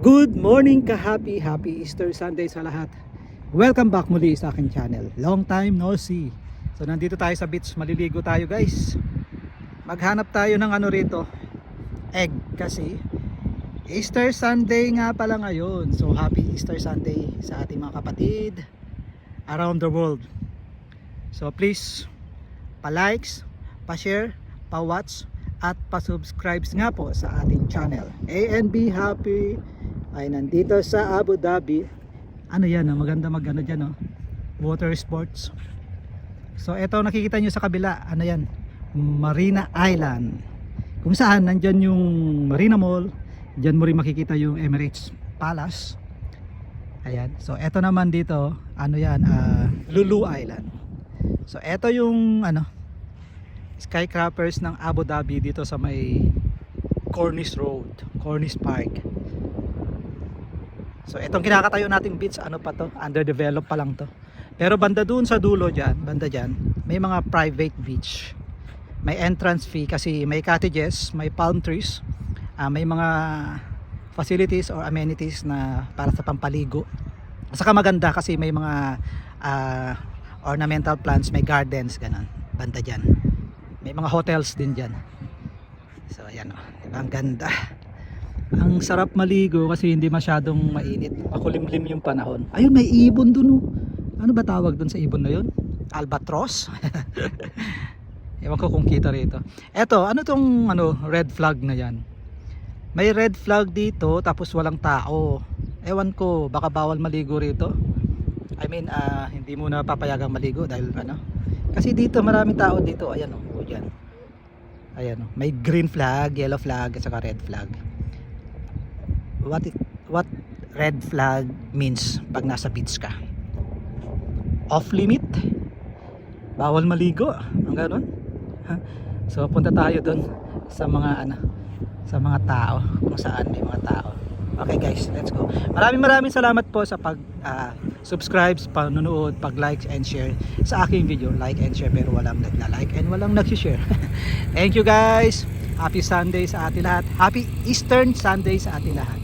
Good morning happy Easter Sunday sa lahat. Welcome back muli sa aking channel. Long time no see. So nandito tayo sa beach, maliligo tayo guys. Maghanap tayo ng ano rito, egg, kasi Easter Sunday nga pala ngayon. So happy Easter Sunday sa ating mga kapatid around the world. So please, pa-likes, pa-share, pa-watch at pa-subscribes nga po sa ating channel. A&B Happy ay nandito sa Abu Dhabi. Ano yan, maganda mag-ano dyan, water sports. So eto, nakikita nyo sa kabila, ano yan, Marina Island, kung saan nandyan yung Marina Mall. Dyan mo rin makikita yung Emirates Palace. Ayan, so eto naman dito, ano yan, Lulu Island. So eto yung ano, skyscrapers ng Abu Dhabi dito sa may Corniche Road, Corniche Park. So itong kinakatayo nating beach, ano pa to, underdeveloped pa lang to. Pero banda dun sa dulo dyan, banda dyan, may mga private beach. May entrance fee kasi may cottages, may palm trees, may mga facilities or amenities na para sa pampaligo. Saka maganda kasi may mga ornamental plants, may gardens, ganun, banda dyan. May mga hotels din dyan. So ayan, diba? Ang ganda. Ang sarap maligo kasi hindi masyadong mainit, makulimlim yung panahon. Ayun, may ibon dun. Ano ba tawag dun sa ibon na yun? Albatros? Ewan ko kung kita rito. Eto, ano tong red flag na yan? May red flag dito tapos walang tao. Ewan ko, baka bawal maligo rito. I mean, hindi mo na papayagang maligo dahil kasi dito maraming tao dito. Ayan dyan. Ayan may green flag, yellow flag at saka red flag. What red flag means pag nasa beach ka? Off limit, bawal maligo, ang gano'n. So punta tayo dun sa mga sa mga tao, kung saan may mga tao. Okay guys, let's go. Maraming salamat po sa pag subscribe, panonood, pag like and share sa aking video. Like and share pero walang nagla-like and walang nag-share. Thank you guys. Happy Sunday sa ating lahat. Happy Eastern Sunday sa ating lahat.